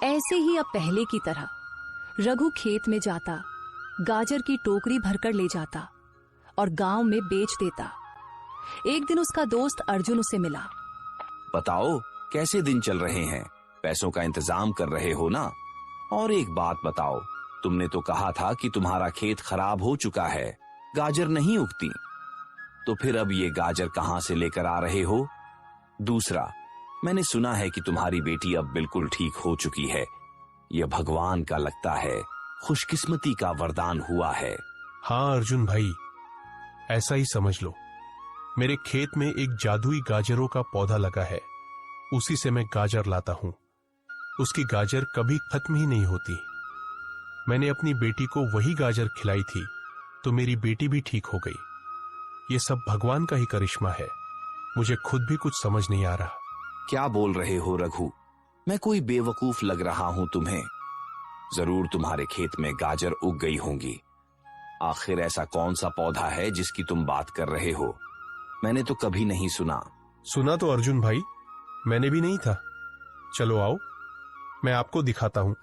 ऐसे ही अब पहले की तरह रघु खेत में जाता, गाजर की टोकरी भरकर ले जाता और गांव में बेच देता। एक दिन उसका दोस्त अर्जुन उसे मिला। बताओ कैसे दिन चल रहे हैं, पैसों का इंतजाम कर रहे हो ना? और एक बात बताओ, तुमने तो कहा था कि तुम्हारा खेत खराब हो चुका है, गाजर नहीं उगती, तो फिर अब ये गाजर कहां से लेकर आ रहे हो? दूसरा, मैंने सुना है कि तुम्हारी बेटी अब बिल्कुल ठीक हो चुकी है। यह भगवान का लगता है खुशकिस्मती का वरदान हुआ है। हाँ अर्जुन भाई, ऐसा ही समझ लो। मेरे खेत में एक जादुई गाजरों का पौधा लगा है, उसी से मैं गाजर लाता हूं। उसकी गाजर कभी खत्म ही नहीं होती। मैंने अपनी बेटी को वही गाजर खिलाई थी, तो मेरी बेटी भी ठीक हो गई। ये सब भगवान का ही करिश्मा है, मुझे खुद भी कुछ समझ नहीं आ रहा। क्या बोल रहे हो रघु? मैं कोई बेवकूफ लग रहा हूं तुम्हें? जरूर तुम्हारे खेत में गाजर उग गई होंगी। आखिर ऐसा कौन सा पौधा है जिसकी तुम बात कर रहे हो? मैंने तो कभी नहीं सुना। सुना तो अर्जुन भाई मैंने भी नहीं था। चलो आओ, मैं आपको दिखाता हूं।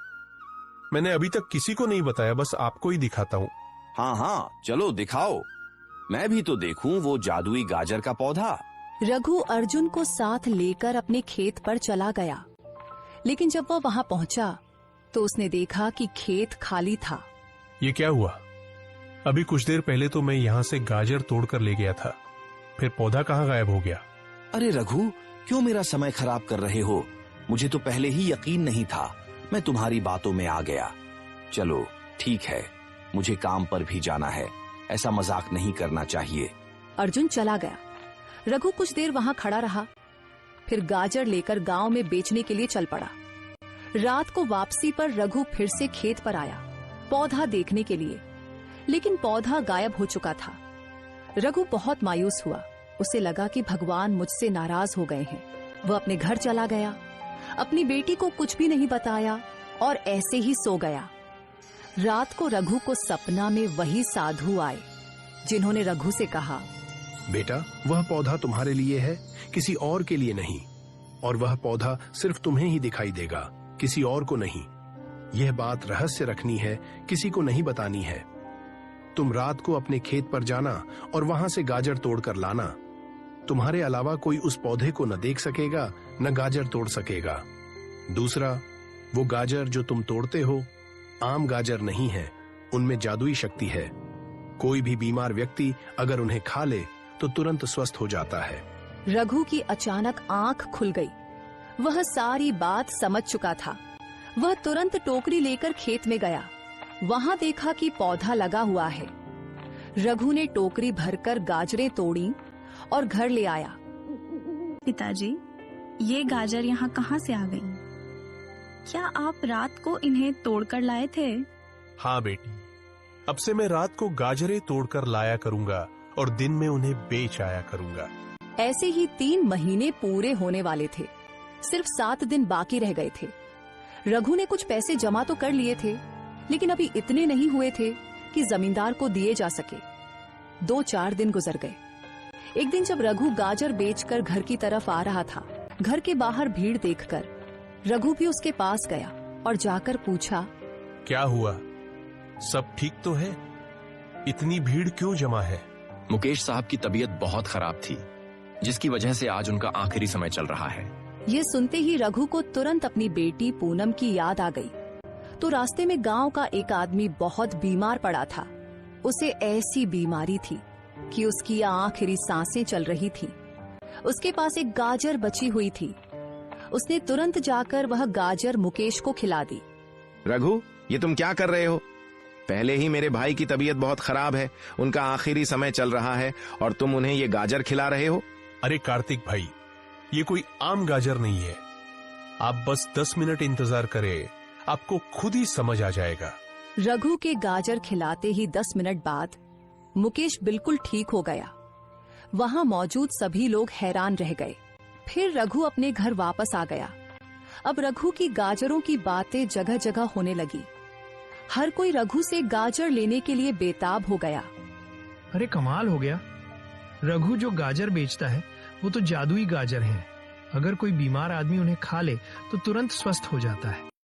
मैंने अभी तक किसी को नहीं बताया, बस आपको ही दिखाता हूं। हाँ हाँ, चलो दिखाओ, मैं भी तो देखूं वो जादुई गाजर का पौधा। रघु अर्जुन को साथ लेकर अपने खेत पर चला गया, लेकिन जब वह वहां पहुंचा तो उसने देखा कि खेत खाली था। ये क्या हुआ? अभी कुछ देर पहले तो मैं यहां से गाजर तोड़कर ले गया था, फिर पौधा कहां गायब हो गया? अरे रघु, क्यों मेरा समय खराब कर रहे हो? मुझे तो पहले ही यकीन नहीं था, मैं तुम्हारी बातों में आ गया। चलो ठीक है, मुझे काम पर भी जाना है, ऐसा मजाक नहीं करना चाहिए। अर्जुन चला गया। रघु कुछ देर वहां खड़ा रहा, फिर गाजर लेकर गांव में बेचने के लिए चल पड़ा। रात को वापसी पर रघु फिर से खेत पर आया पौधा देखने के लिए, लेकिन पौधा गायब हो चुका था। रघु बहुत मायूस हुआ, उसे लगा कि भगवान मुझसे नाराज हो गए हैं। वह अपने घर चला गया, अपनी बेटी को कुछ भी नहीं बताया और ऐसे ही सो गया। रात को रघु को सपना में वही साधु आए, जिन्होंने रघु से कहा, बेटा, वह पौधा तुम्हारे लिए है, किसी और के लिए नहीं, और वह पौधा सिर्फ तुम्हें ही दिखाई देगा, किसी और को नहीं। यह बात रहस्य रखनी है, किसी को नहीं बतानी है। तुम रात को अपने खेत पर जाना और वहां से गाजर तोड़कर लाना। तुम्हारे अलावा कोई उस पौधे को न देख सकेगा, न गाजर तोड़ सकेगा। दूसरा, वो गाजर जो तुम तोड़ते हो आम गाजर नहीं है, उनमें जादुई शक्ति है। कोई भी बीमार व्यक्ति अगर उन्हें खा ले तो तुरंत स्वस्थ हो जाता है। रघु की अचानक आंख खुल गई। वह सारी बात समझ चुका था। वह तुरंत टोकरी लेकर खेत में गया। वहां देखा कि पौधा लगा हुआ है। रघु ने टोकरी भरकर गाजरें तोड़ी और घर ले आया। पिताजी, ये गाजर यहाँ कहाँ से आ गई? क्या आप रात को इन्हें तोड़कर लाए थे? हाँ बेटी, अब से मैं रात को गाजरें तोड़कर लाया करूंगा और दिन में उन्हें बेच आया करूंगा। ऐसे ही 3 महीने पूरे होने वाले थे। सिर्फ 7 दिन बाकी रह गए थे। रघु ने कुछ पैसे जमा तो कर लिए थे, लेकिन अभी इतने नहीं हुए थे कि जमींदार को दिए जा सके। 2-4 दिन गुजर गए। एक दिन जब रघु गाजर बेचकर घर की तरफ आ रहा था, घर के बाहर भीड़ देखकर रघु भी उसके पास गया और जाकर पूछा, क्या हुआ? सब ठीक तो है? इतनी भीड़ क्यों जमा है? मुकेश साहब की तबीयत बहुत खराब थी, जिसकी वजह से आज उनका आखिरी समय चल रहा है। ये सुनते ही रघु को तुरंत अपनी बेटी पूनम की याद आ गई। तो रास्ते में गांव का एक आदमी बहुत बीमार पड़ा था। उसे ऐसी बीमारी थी कि उसकी आखिरी सांसें चल रही थी। उसके पास एक गाजर बची हुई थी। उसने तुरंत जाकर वह गाजर मुकेश को खिला दी। रघु, ये तुम क्या कर रहे हो? पहले ही मेरे भाई की तबीयत बहुत खराब है, उनका आखिरी समय चल रहा है और तुम उन्हें ये गाजर खिला रहे हो? अरे कार्तिक भाई, ये कोई आम गाजर नहीं है। आप बस 10 मिनट इंतजार करें, आपको खुद ही समझ आ जाएगा। रघु के गाजर खिलाते ही 10 मिनट बाद मुकेश बिल्कुल ठीक हो गया। वहां मौजूद सभी लोग हैरान रह गए। फिर रघु अपने घर वापस आ गया। अब रघु की गाजरों की बातें जगह जगह होने लगी। हर कोई रघु से गाजर लेने के लिए बेताब हो गया। अरे कमाल हो गया, रघु जो गाजर बेचता है वो तो जादुई गाजर हैं। अगर कोई बीमार आदमी उन्हें खा ले तो तुरंत स्वस्थ हो जाता है।